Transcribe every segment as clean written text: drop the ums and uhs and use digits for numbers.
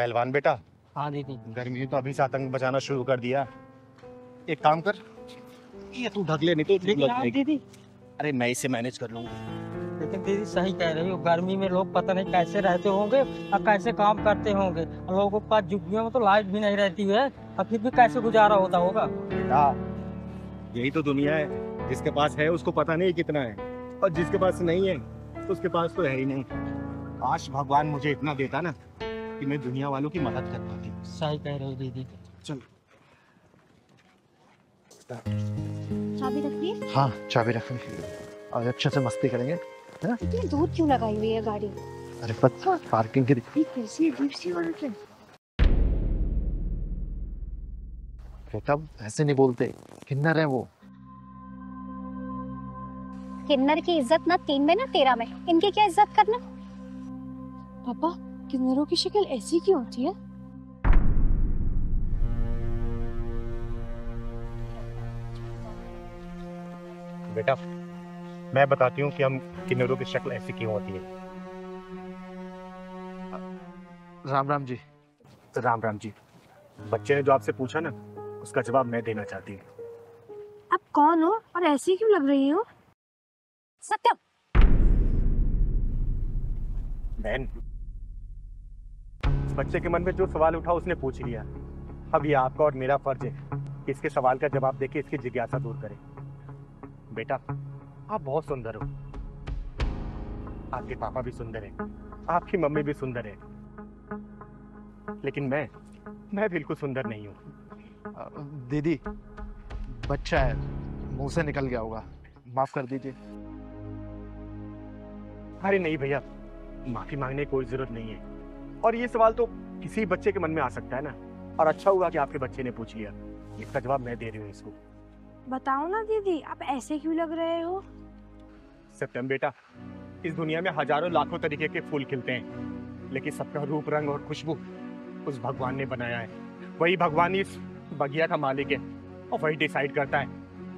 पहलवान बेटा, हाँ दीदी। गर्मी ने तो अभी से आतंक बचाना शुरू कर दिया। एक काम कर, ये तू ढक ले, नहीं तो लेकिन लग आप जाएगी। दीदी, अरे मैं इसे मैनेज कर लूंगा। लेकिन दीदी सही कह रही हो, गर्मी में लोग पता नहीं कैसे रहते होंगे और कैसे काम करते होंगे। और लोगों के पास झुग्गियों में तो लाइट भी नहीं रहती है, और फिर भी कैसे गुजारा होता होगा। बेटा, यही तो दुनिया है। जिसके पास है उसको पता नहीं कितना है, और जिसके पास नहीं है तो उसके पास तो है ही नहीं। काश भगवान मुझे इतना देता ना कि मैं दुनिया वालों की मदद कर पाती। सही कह रही हो दीदी। चल। चाबी रख ली? हाँ, चाबी रख ली और अच्छे से मस्ती करेंगे, है ना? इतनी दूर क्यों लगाई हुई है गाड़ी? अरे पता पार्किंग की ये कैसी अजीब सी औरत है। बेटा ऐसे नहीं बोलते, किन्नर है वो। किन्नर की इज्जत ना 3 में ना 13 में, इनकी क्या इज्जत करना। पापा, किन्नरों की शक्ल ऐसी क्यों होती है? बेटा, मैं बताती हूँ कि हम किन्नरों की शक्ल ऐसी क्यों होती है। राम राम जी। राम राम जी। बच्चे ने जो आपसे पूछा ना, उसका जवाब मैं देना चाहती हूँ। आप कौन हो और ऐसी क्यों लग रही हो? सत्यम। बहन, इस बच्चे के मन में जो सवाल उठा उसने पूछ लिया। अब ये आपका और मेरा फर्ज है कि इसके सवाल का जवाब देके इसकी जिज्ञासा दूर करें। बेटा, आप बहुत सुंदर हो। आपके पापा भी सुंदर हैं, आपकी मम्मी भी सुंदर है, लेकिन मैं बिल्कुल सुंदर नहीं हूँ। दीदी, बच्चा है, मुंह से निकल गया होगा, माफ कर दीजिए। अरे नहीं भैया, माफी मांगने की कोई जरूरत नहीं है। और ये सवाल तो किसी बच्चे के मन में आ सकता है ना। और अच्छा हुआ कि आपके बच्चे ने पूछ लिया। इसका जवाब मैं दे रही हूँ इसको। बताओ ना दीदी, आप ऐसे क्यों लग रहे हो? सत्यम बेटा, इस दुनिया में हजारों लाखों तरीके के फूल खिलते हैं, लेकिन सबका रूप रंग और खुशबू उस भगवान ने बनाया है। वही भगवान इस बगिया का मालिक है, और वही डिसाइड करता है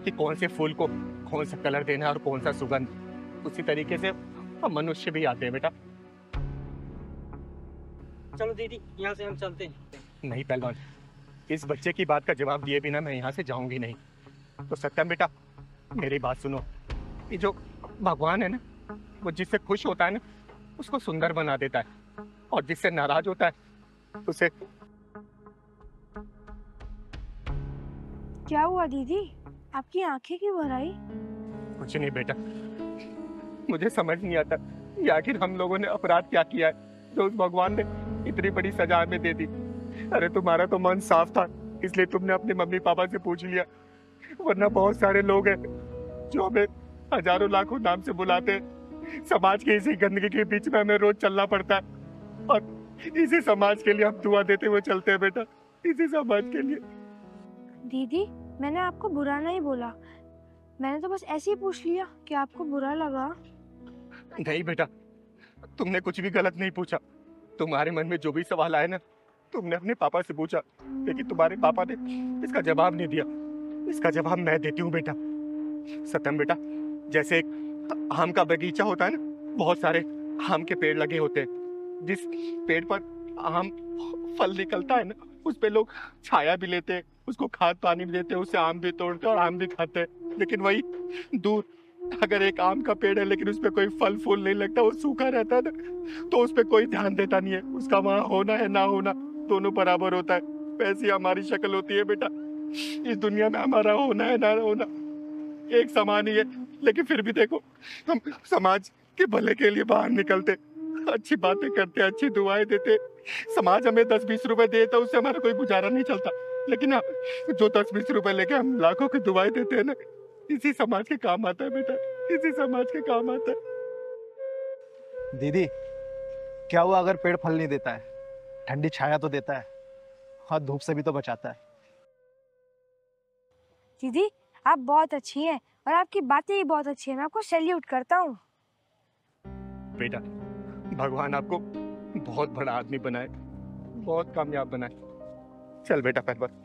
कि कौन से फूल को कौन सा कलर देना है और कौन सा सुगंध। उसी तरीके से हम मनुष्य भी आते हैं बेटा। चलो दीदी, यहाँ से हम चलते हैं। नहीं पहलवान, इस बच्चे की बात का जवाब दिए बिना मैं यहाँ से जाऊंगी नहीं। तो सत्यम बेटा, मेरी बात सुनो। ये जो भगवान है ना, वो जिससे खुश होता है ना उसको सुंदर बना देता है, और जिससे नाराज होता है उसे। क्या हुआ दीदी, आपकी आंखें क्यों भर आई? कुछ नहीं बेटा, मुझे समझ नहीं आता ये आखिर हम लोगों ने अपराध क्या किया है जो उस भगवान ने इतनी बड़ी सजा हमें दे दी। अरे तुम्हारा तो मन साफ था, इसलिए तुमने अपने मम्मी पापा से पूछ लिया, वरना बहुत सारे लोग हैं जो हमें हजारों लाखों नाम से बुलाते हैं। समाज के इसी गंदगी के बीच में हमें रोज चलना पड़ता है, और इसी समाज के लिए हम दुआ देते हुए चलते हैं बेटा, इसी समाज के लिए। दीदी, मैंने आपको बुरा नहीं बोला, मैंने तो बस ऐसे ही पूछ लिया कि आपको बुरा लगा। नहीं बेटा, तुमने कुछ भी गलत नहीं पूछा। तुम्हारे मन में जो भी सवाल आए ना, तुमने अपने पापा से पूछा, लेकिन तुम्हारे पापा ने इसका जवाब नहीं दिया। इसका जवाब मैं देती हूँ बेटा। सत्यम बेटा, जैसे एक आम का बगीचा होता है ना, बहुत सारे आम के पेड़ लगे होते हैं। जिस पेड़ पर आम फल निकलता है ना, उस पे लोग छाया भी लेते हैं, उसको खाद पानी भी देते हैं, उससे आम भी तोड़ते हैं और आम भी खाते हैं। लेकिन वही दूर अगर एक आम का पेड़ है लेकिन उस पे कोई फल फूल नहीं लगता, वो सूखा रहता है ना, तो उस पे कोई ध्यान देता नहीं है। उसका वहाँ होना है ना होना दोनों बराबर होता है। वैसी हमारी शक्ल होती है बेटा। इस दुनिया में हमारा होना है ना होना एक समान ही है, लेकिन फिर भी देखो, हम समाज के भले के लिए बाहर निकलते, अच्छी बातें करते, अच्छी दुआएं देते। समाज हमें 10-20 रुपए देता, उससे हमारा कोई गुजारा नहीं चलता। लेकिन हाँ, जो 10-20 रुपए लेके हम लाखों की दुआएं देते हैं ना, इसी समाज के काम आता है बेटा, इसी समाज के काम आता है। दीदी, क्या हुआ अगर पेड़ फल नहीं देता है? ठंडी छाया तो देता है, और धूप से भी तो बचाता है। दीदी, आप बहुत अच्छी हैं और आपकी बातें भी बहुत अच्छी हैं, मैं आपको सैल्यूट करता हूँ। बेटा, भगवान आपको बहुत बड़ा आदमी बनाए, बहुत कामयाब बनाए। चल बेटा पहलवान।